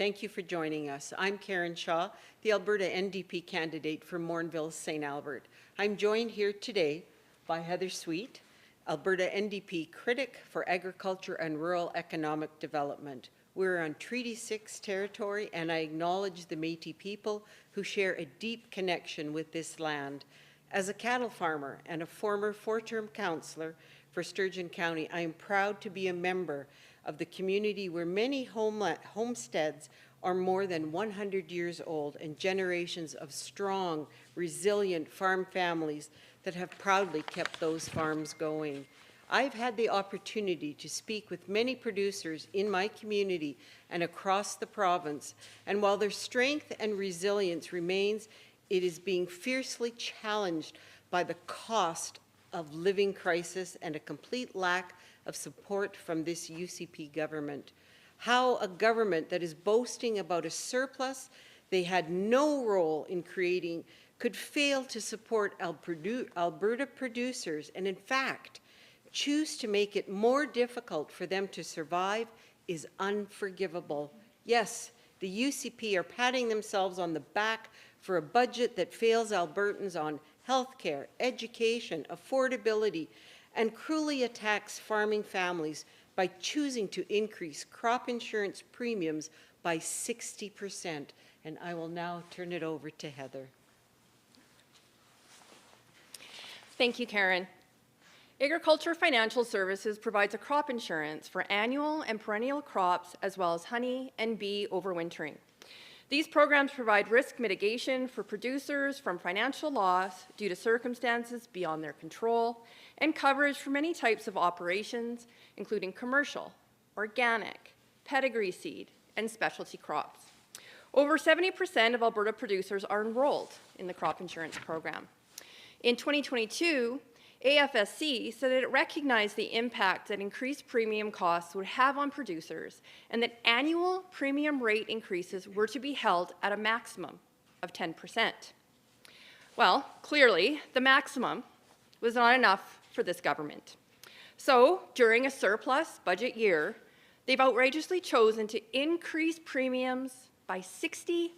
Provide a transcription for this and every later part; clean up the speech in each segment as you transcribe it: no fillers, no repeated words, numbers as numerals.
thank you for joining us. I'm Karen Shaw, the Alberta NDP candidate for Morinville-St. Albert. I'm joined here today by Heather Sweet, Alberta NDP Critic for Agriculture and Rural Economic Development. We're on Treaty 6 territory, and I acknowledge the Métis people who share a deep connection with this land. As a cattle farmer and a former four-term councillor for Sturgeon County, I am proud to be a member of the community where many homesteads are more than 100 years old and generations of strong, resilient farm families that have proudly kept those farms going. I've had the opportunity to speak with many producers in my community and across the province, and while their strength and resilience remains, it is being fiercely challenged by the cost of living crisis and a complete lack of support from this UCP government. How a government that is boasting about a surplus they had no role in creating could fail to support Alberta producers and, in fact, choose to make it more difficult for them to survive is unforgivable. Yes, the UCP are patting themselves on the back for a budget that fails Albertans on healthcare, education, affordability, and cruelly attacks farming families by choosing to increase crop insurance premiums by 60%. And I will now turn it over to Heather. Thank you, Karen. Agriculture Financial Services provides a crop insurance for annual and perennial crops as well as honey and bee overwintering. These programs provide risk mitigation for producers from financial loss due to circumstances beyond their control and coverage for many types of operations, including commercial, organic, pedigree seed, and specialty crops. Over 70% of Alberta producers are enrolled in the crop insurance program. In 2022, AFSC said that it recognized the impact that increased premium costs would have on producers and that annual premium rate increases were to be held at a maximum of 10%. Well, clearly, the maximum was not enough for this government. So, during a surplus budget year, they've outrageously chosen to increase premiums by 60%.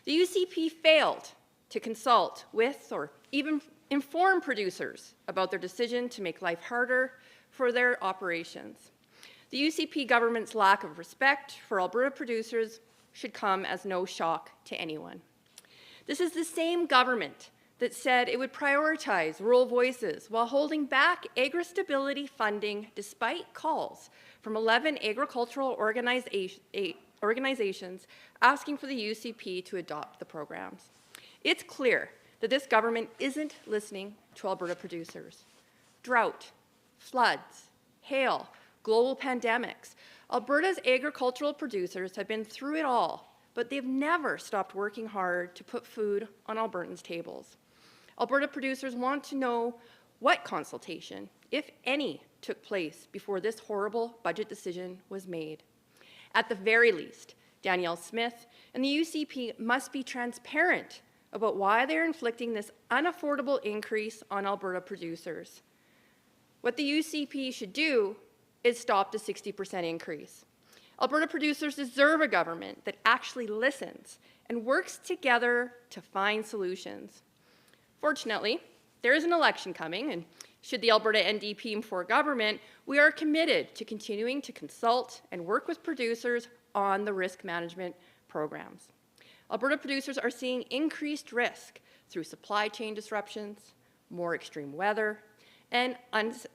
The UCP failed to consult with or even inform producers about their decision to make life harder for their operations. The UCP government's lack of respect for Alberta producers should come as no shock to anyone. This is the same government that said it would prioritize rural voices while holding back agri-stability funding despite calls from 11 agricultural organizations asking for the UCP to adopt the programs. It's clear that this government isn't listening to Alberta producers. Drought, floods, hail, global pandemics. Alberta's agricultural producers have been through it all, but they've never stopped working hard to put food on Albertans' tables. Alberta producers want to know what consultation, if any, took place before this horrible budget decision was made. At the very least, Danielle Smith and the UCP must be transparent about why they're inflicting this unaffordable increase on Alberta producers. What the UCP should do is stop the 60% increase. Alberta producers deserve a government that actually listens and works together to find solutions. Fortunately, there is an election coming, and should the Alberta NDP move for government, we are committed to continuing to consult and work with producers on the risk management programs. Alberta producers are seeing increased risk through supply chain disruptions, more extreme weather, and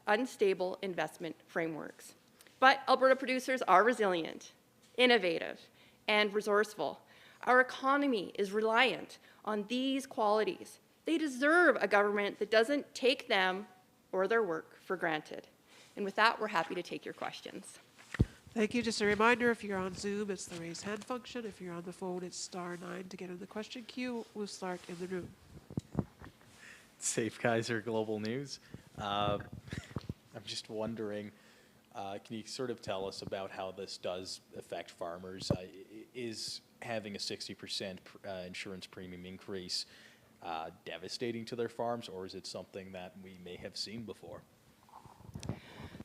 unstable investment frameworks. But Alberta producers are resilient, innovative, and resourceful. Our economy is reliant on these qualities. They deserve a government that doesn't take them or their work for granted. And with that, we're happy to take your questions. Thank you. Just a reminder, if you're on Zoom, it's the raise hand function. If you're on the phone, it's *9 to get in the question queue. We'll start in the room. Safe Kaiser Global News. I'm just wondering, can you sort of tell us about how this does affect farmers? Is having a 60% insurance premium increase devastating to their farms, or is it something that we may have seen before?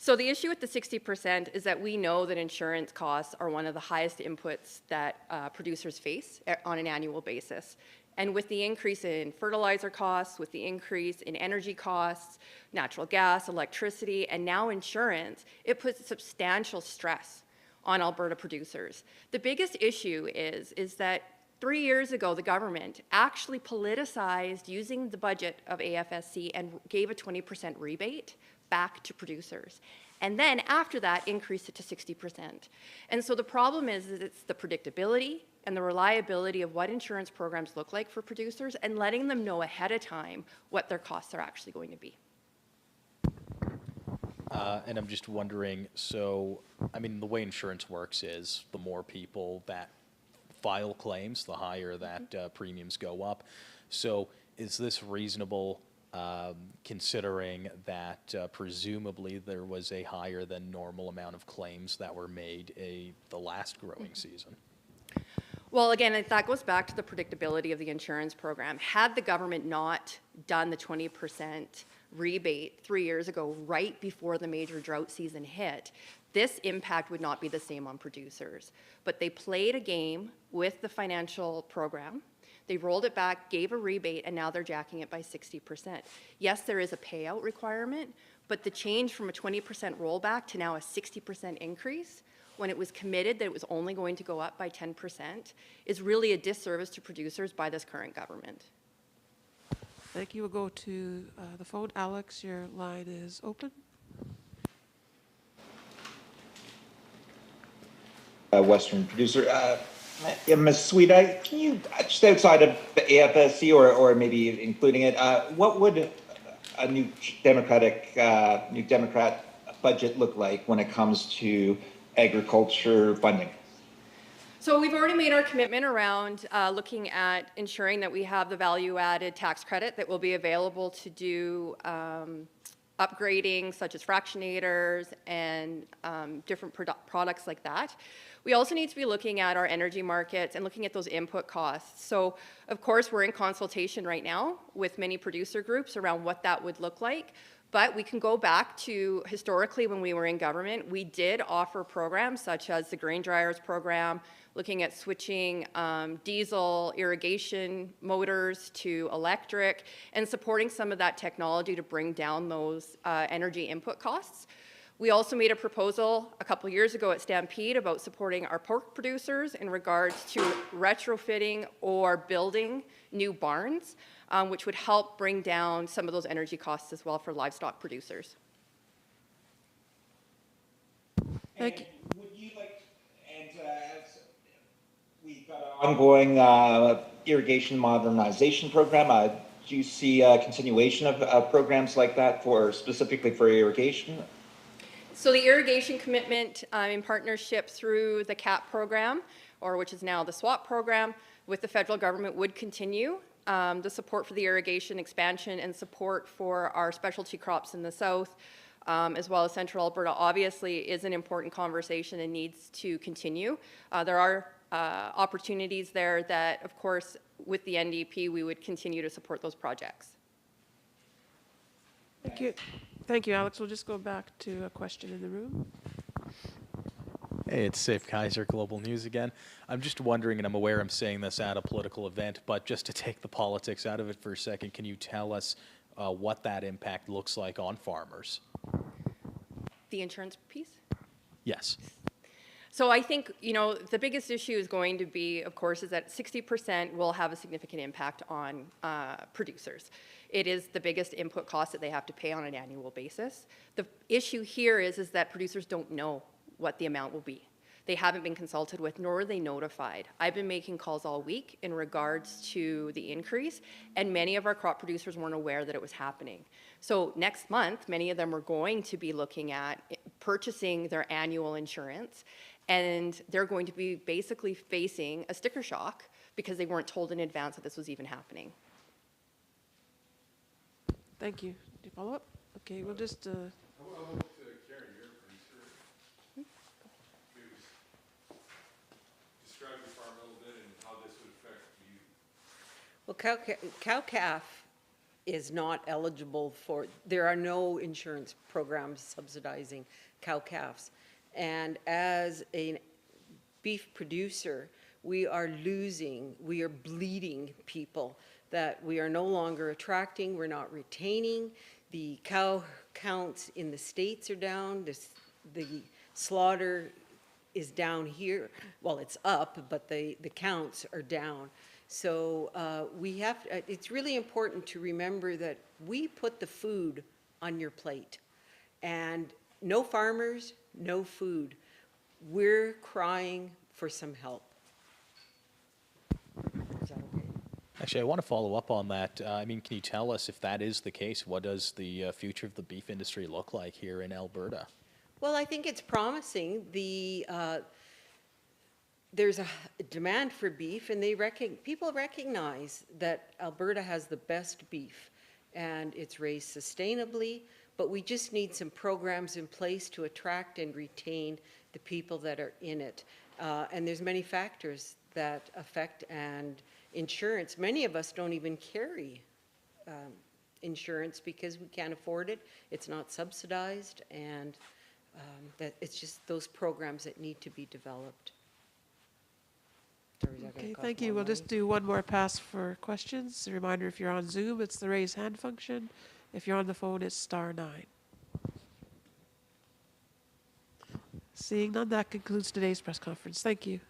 So the issue with the 60% is that we know that insurance costs are one of the highest inputs that producers face on an annual basis. And with the increase in fertilizer costs, with the increase in energy costs, natural gas, electricity, and now insurance, it puts substantial stress on Alberta producers. The biggest issue is that 3 years ago, the government actually politicized using the budget of AFSC and gave a 20% rebate back to producers. And then after that, increased it to 60%. And so the problem is that it's the predictability and the reliability of what insurance programs look like for producers and letting them know ahead of time what their costs are actually going to be. And I'm just wondering, so, I mean, the way insurance works is the more people that file claims, the higher that premiums go up. So is this reasonable, considering that presumably there was a higher than normal amount of claims that were made the last growing season? Well, again, that goes back to the predictability of the insurance program. Had the government not done the 20% rebate 3 years ago, right before the major drought season hit, this impact would not be the same on producers. But they played a game with the financial program. They rolled it back, gave a rebate, and now they're jacking it by 60%. Yes, there is a payout requirement, but the change from a 20% rollback to now a 60% increase, when it was committed that it was only going to go up by 10%, is really a disservice to producers by this current government. Thank you. We'll go to the phone. Alex, your line is open. Western producer. Ms. Sweet, can you, just outside of the AFSC or maybe including it, what would a new Democrat budget look like when it comes to agriculture funding? So we've already made our commitment around looking at ensuring that we have the value-added tax credit that will be available to do upgrading, such as fractionators and different products like that. We also need to be looking at our energy markets and looking at those input costs. So, of course, we're in consultation right now with many producer groups around what that would look like. But we can go back to historically when we were in government, we did offer programs such as the grain dryers program, looking at switching diesel irrigation motors to electric and supporting some of that technology to bring down those energy input costs. We also made a proposal a couple years ago at Stampede about supporting our pork producers in regards to retrofitting or building new barns, which would help bring down some of those energy costs as well for livestock producers. Thank you. Would you like, and as we've got an ongoing irrigation modernization program, do you see a continuation of programs like that specifically for irrigation? So the irrigation commitment in partnership through the CAP program, or which is now the SWAP program, with the federal government would continue. The support for the irrigation expansion and support for our specialty crops in the south, as well as central Alberta, obviously is an important conversation and needs to continue. There are opportunities there that, of course, with the NDP, we would continue to support those projects. Thank you. Thank you, Alex. We'll just go back to a question in the room. Hey, it's Safe Kaiser, Global News again. I'm just wondering, and I'm aware I'm saying this at a political event, but just to take the politics out of it for a second, can you tell us what that impact looks like on farmers? The insurance piece? Yes. So I think, you know, the biggest issue is going to be, of course, is that 60% will have a significant impact on producers. It is the biggest input cost that they have to pay on an annual basis. The issue here is that producers don't know what the amount will be. They haven't been consulted with, nor are they notified. I've been making calls all week in regards to the increase, and many of our crop producers weren't aware that it was happening. So next month, many of them are going to be looking at purchasing their annual insurance, and they're going to be basically facing a sticker shock because they weren't told in advance that this was even happening. Thank you. Do you follow up? Okay, we'll just... How about Karen, you're a producer? Maybe describe your farm a little bit and how this would affect you. Well, cow-calf is not eligible for, there are no insurance programs subsidizing cow-calves. And as a beef producer, we are losing, we are bleeding people that we are no longer attracting, we're not retaining. The cow counts in the States are down, the slaughter is down here. Well, it's up, but the counts are down. So we have, it's really important to remember that we put the food on your plate. And no farmers, no food. We're crying for some help. Is that okay? Actually, I want to follow up on that. I mean, can you tell us if that is the case, what does the future of the beef industry look like here in Alberta? Well, I think it's promising. There's a demand for beef, and people recognize that Alberta has the best beef, and it's raised sustainably, but we just need some programs in place to attract and retain the people that are in it. And there's many factors that affect, and insurance. Many of us don't even carry insurance because we can't afford it. It's not subsidized, and that it's just those programs that need to be developed. Okay, thank you. We'll just do one more pass for questions. A reminder, if you're on Zoom, it's the raise hand function. If you're on the phone, it's *9. Seeing none, that concludes today's press conference. Thank you.